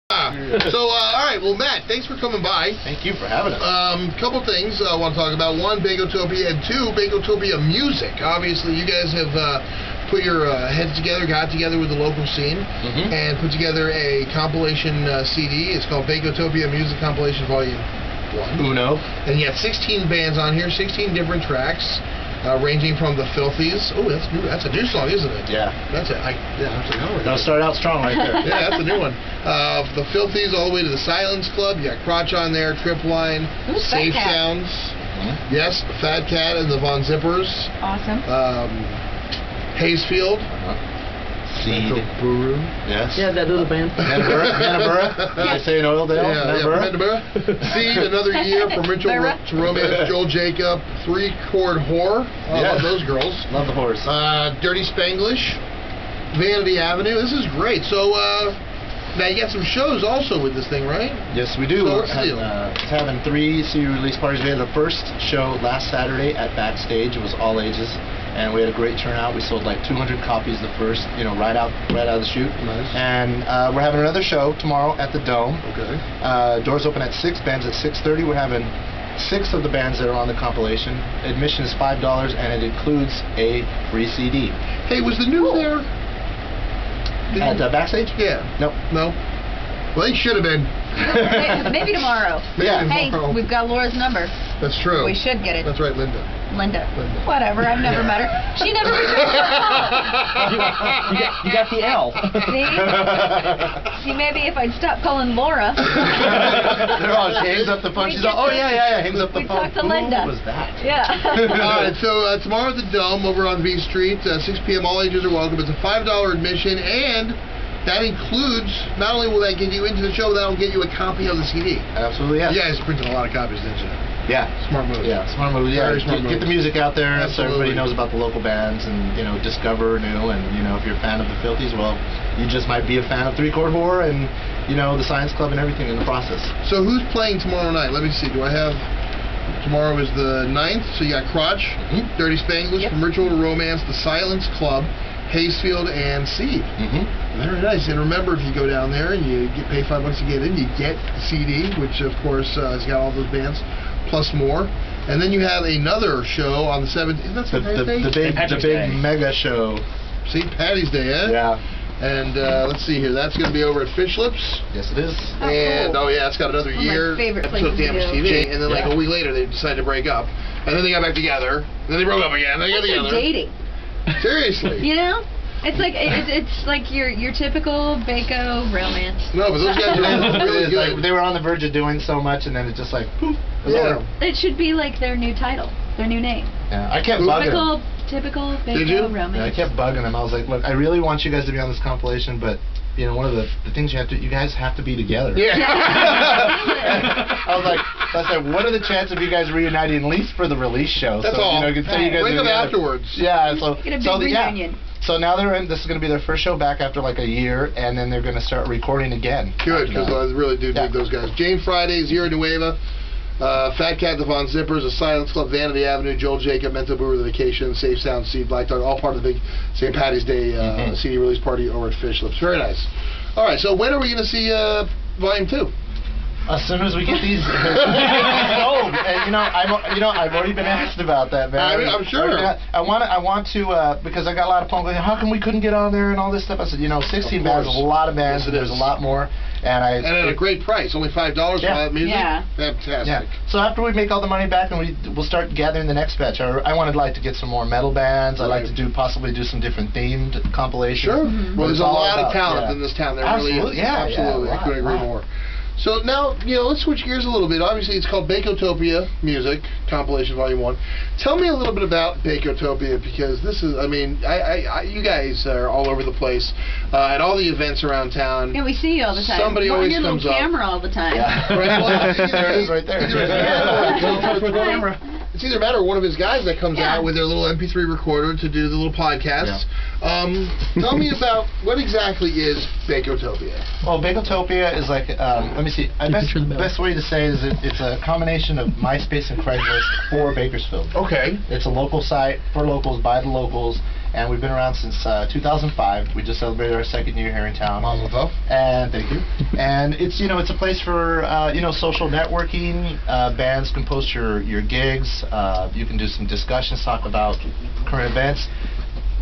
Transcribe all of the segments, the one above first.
So, all right, well, Matt, thanks for coming by. Thank you for having us. Couple things I want to talk about. One, Bakotopia, and two, Bakotopia music. Obviously, you guys have put your heads together, got together with the local scene, and put together a compilation CD. It's called Bakotopia Music Compilation Volume 1. Uno. And you got 16 bands on here, 16 different tracks. Ranging from the Filthies. Oh, that's new. That's a new song, isn't it? Yeah. That's it. That'll start out strong right there. Yeah, that's a new one. The Filthies all the way to the Silence Club. You got Crotch on there, Tripline, Safe Sounds. Yes, Fat Cat and the Von Zippers. Awesome. Hayesfield. Seed. Yes. Yeah, that little band. Manabura. Did I say in Oildale? Yeah, Manabura. Seed, Another Year, From Ritual to Romance, Joel Jacob, 3-Chord Whore. Love those girls. Love the horse. Dirty Spanglish, Vanity Avenue. This is great. So, now you got some shows also with this thing, right? Yes, we do. So what's the deal? It's having 3 CD release parties. We had the first show last Saturday at Backstage. It was all ages, and we had a great turnout. We sold like 200 copies the first, right out of the chute. Nice. And we're having another show tomorrow at the Dome. Okay. Doors open at 6. Bands at 6:30. We're having 6 of the bands that are on the compilation. Admission is $5, and it includes a free CD. Hey, was the news there? At Backstage? Yeah. Nope. No? Well, they should have been. Maybe tomorrow. Yeah. Hey, we've got Laura's number. That's true. We should get it. That's right, Linda. Linda. Whatever, I've never met her. She never returns my call. You got the L. See, maybe if I'd stop calling Laura. She hangs up the phone. She's like, oh, yeah, hangs up the phone. We talked to Linda. Who was that? Yeah. All right, so tomorrow at the Dome over on V Street, 6 p.m., all ages are welcome. It's a $5 admission, and that includes, not only will that get you into the show, that'll get you a copy of the CD. Absolutely, yeah. You guys printed a lot of copies, didn't you? Yeah. Smart move. Yeah, smart move. Yeah, Very smart move. Get the music out there so Absolutely. everybody knows about the local bands and, discover new. And, if you're a fan of the Filthies, well, you just might be a fan of 3-Chord Whore and, the Science Club and everything in the process. So who's playing tomorrow night? Let me see. Do I have... Tomorrow is the 9th, so you got Crotch, Dirty Spanglish, From Ritual to Romance, the Silence Club, Hayesfield, and Seed. Very nice. And remember, if you go down there and you pay $5 to get in, you get the CD, which of course has got all those bands, plus more. And then you have another show on the 7th. Isn't that the big mega show. St. Patty's Day, eh? Yeah. And let's see here. That's going to be over at Fish Lips. Yes, it is. And it's got another year. My favorite episode of Damage TV. And then like Yeah. a week later, they decided to break up. And then they got back together. And then they broke up again. They got together. Dating. Seriously. It's like it's like your typical Bako romance. No, but those guys are really good. Like, they were on the verge of doing so much, and then it just like, poof. Yeah. It should be like their new title, their new name. Yeah, I kept bugging them. Typical Did you? Bako romance. Yeah, I kept bugging them. I was like, look, I really want you guys to be on this compilation, but one of the things you guys have to be together. Yeah. I was like, what are the chances of you guys reuniting at least for the release show? That's so, all. You can say you guys Bring are them together. afterwards. Yeah. Get a big reunion. So now this is going to be their first show back after like a year, and then they're going to start recording again. Good, because I really do dig those guys. Jane Friday, Zero Nueva, Fat Cat, the Von Zippers, the Silence Club, Vanity Avenue, Joel Jacob, Mental Brewer, The Vacation, Safe Sound, Seed, Black Dog, all part of the big St. Patty's Day CD release party over at Fish Lips. Very nice. All right, so when are we going to see Volume 2? As soon as we get these sold, and I've already been asked about that, man. I'm sure. I want to because I got a lot of phone calls. How come we couldn't get on there and all this stuff? I said, 16 bands is a lot of bands, and there's a lot more. And at a great price, only $5 for that music. Yeah. Fantastic. Yeah. So after we make all the money back, and we'll start gathering the next batch. I wanted to get some more metal bands. I'd like to possibly do some different themed compilations. Sure. Well, there's a lot of talent in this town. There really is. Absolutely. I couldn't agree more. So now, let's switch gears a little bit. Obviously, it's called Bakotopia Music Compilation Volume 1. Tell me a little bit about Bakotopia, because this is, you guys are all over the place at all the events around town. Yeah, we see you all the time. Somebody always on your comes little up. camera all the time. Yeah. There it is right there. It's either Matt or one of his guys that comes out with their little MP3 recorder to do the little podcasts. Tell me about what exactly is Bakotopia. Well, Bakotopia is like, let me see. Best way to say it is it's a combination of MySpace and Craigslist for Bakersfield. Okay. It's a local site for locals, by the locals, and we've been around since 2005. We just celebrated our 2nd year here in town. Mazel tov. And thank you. And it's it's a place for social networking. Bands can post your gigs. You can do some discussions, talk about current events,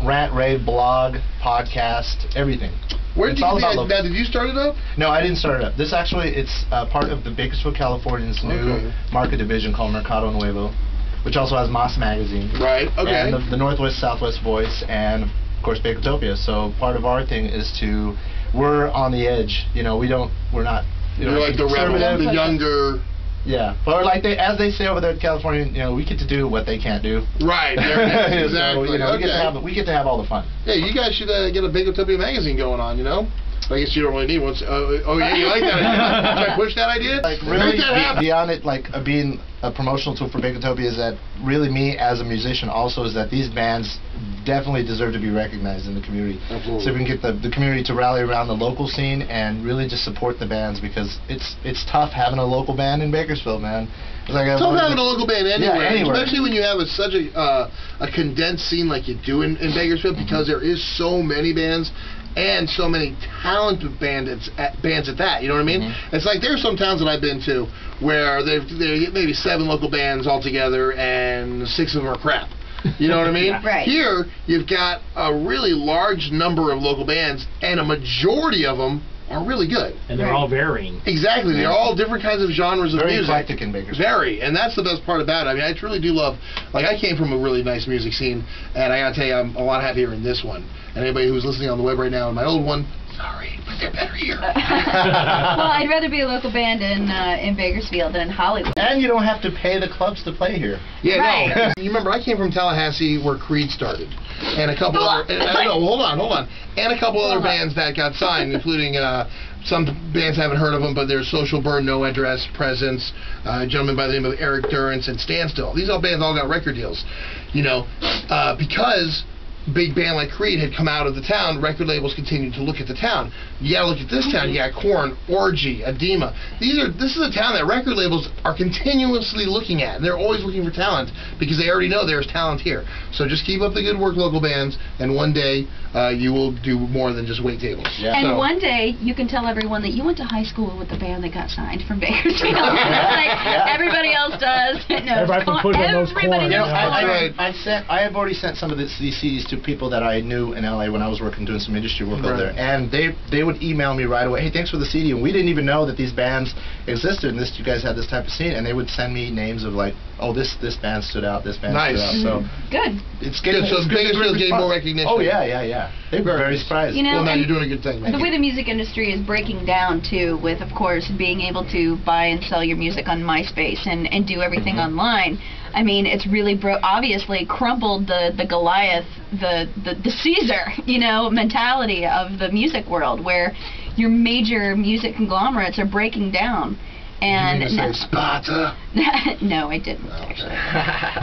rant, rave, blog, podcast, everything. Where it's did all you, about local. now, did you start it up? No, I didn't start it up. This actually, it's part of the Bakersfield, California's new market division called Mercado Nuevo, which also has Moss Magazine. Right, okay. And the Northwest Southwest Voice, and of course Bakotopia. So part of our thing is we're on the edge. We're not. You're like the rebel, the younger. Yeah, but like as they say over there in California, we get to do what they can't do. Right, there it is. Exactly. So, we get to have all the fun. Yeah, you guys should get a Bakotopia magazine going on. I guess you don't really need one. Yeah, you like that idea? Should I push that idea? Like really, beyond it, like being a promotional tool for Bakotopia is that really me as a musician also is that these bands definitely deserve to be recognized in the community. Absolutely. So we can get the community to rally around the local scene and really just support the bands, because it's tough having a local band in Bakersfield, man. It's like tough having a local band anywhere, anywhere. Especially when you have such a condensed scene like you do in Bakersfield, because there is so many bands. And so many talented bands at that, you know what I mean? It's like there's some towns that I've been to where they maybe 7 local bands all together and 6 of them are crap. You know what I mean? Right. Here, you've got a really large number of local bands, and a majority of them are really good. And they're all varying. Exactly. They're all different kinds of genres of Very music. Very eclectic in Bakersfield. Very. And that's the best part about it. I mean, I truly do love, I came from a really nice music scene, and I gotta tell you, I'm a lot happier in this one. And anybody who's listening on the web right now in my old one, sorry, but they're better here. Well, I'd rather be a local band in Bakersfield than in Hollywood. And you don't have to pay the clubs to play here. Yeah, right. no. You remember, I came from Tallahassee where Creed started. And a couple other... no, hold on. And a couple other bands that got signed, including... some bands haven't heard of them, but there's Social Burn, No Address, Presence, a gentleman by the name of Eric Durrance, and Standstill. These all bands all got record deals, because big band like Creed had come out of the town, record labels continued to look at the town. You gotta look at this town. You got Korn, Orgy, Edema. This is a town that record labels are continuously looking at. And they're always looking for talent because they already know there's talent here. So just keep up the good work, local bands, and one day you will do more than just wait tables. Yeah. And one day you can tell everyone that you went to high school with the band that got signed from Bakersfield. Everybody else does. No, Everybody can put in those everybody knows corn, Korn. I have already sent some of these CDs to people that I knew in LA when I was doing some industry work over there, and they would email me right away, hey, thanks for the CD, and we didn't even know that these bands existed and you guys had this type of scene, and they would send me names of like, oh, this band stood out, this band stood out. So good. It's getting so Bakersfield getting more recognition. Oh yeah. They were very surprised. Well, now you're doing a good thing, man. The way the music industry is breaking down too, with of course being able to buy and sell your music on MySpace and do everything online. I mean, it's really obviously crumpled the Goliath, the Caesar, mentality of the music world, where your major music conglomerates are breaking down. And you say Sparta? No, I didn't actually.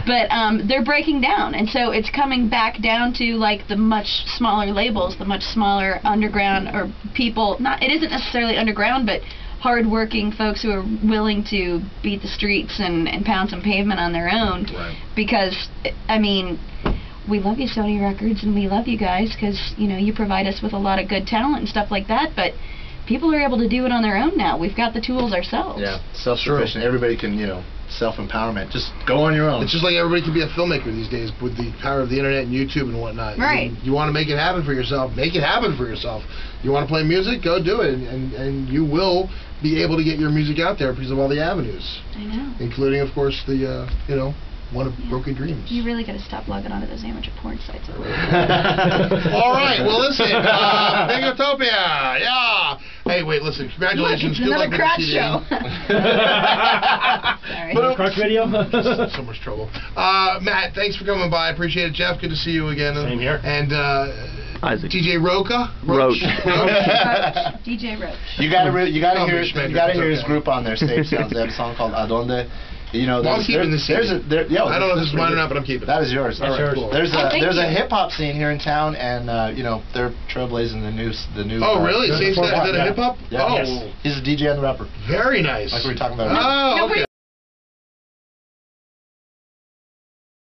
But they're breaking down, and so it's coming back down to like the much smaller labels, the much smaller underground or people. It isn't necessarily underground, but hard-working folks who are willing to beat the streets and pound some pavement on their own. Right. Because, I mean, we love you, Sony Records, and we love you guys because, you provide us with a lot of good talent and stuff like that, but people are able to do it on their own now. We've got the tools ourselves. Yeah, self-sufficient. Everybody can, self-empowerment. Just go on your own. It's just like everybody can be a filmmaker these days with the power of the internet and YouTube and whatnot. Right. You want to make it happen for yourself, make it happen for yourself. You want to play music, go do it, and you will be able to get your music out there because of all the avenues. I know. Including, of course, the, one of Broken Dreams. You really got to stop logging onto those amateur porn sites. All right, well, listen, Bakotopia, yeah. Hey, wait, listen, congratulations. Look, it's another crotch show. Sorry. Crotch video? So much trouble. Matt, thanks for coming by. I appreciate it. Jeff, good to see you again. Same here. And Isaac. DJ Rocha? Roach. DJ Roach. You gotta hear his group on there, Stage Sounds. They have a song called Adonde. I'm keeping this. I don't know if this is mine or not, but I'm keeping it. That is yours. That's yours. Cool. There's a hip hop scene here in town, and they're trailblazing the new. Oh, really? Is that a hip hop? Yeah. Oh, yes. He's a DJ and rapper. Very nice. Like we were talking about. Oh, No, okay.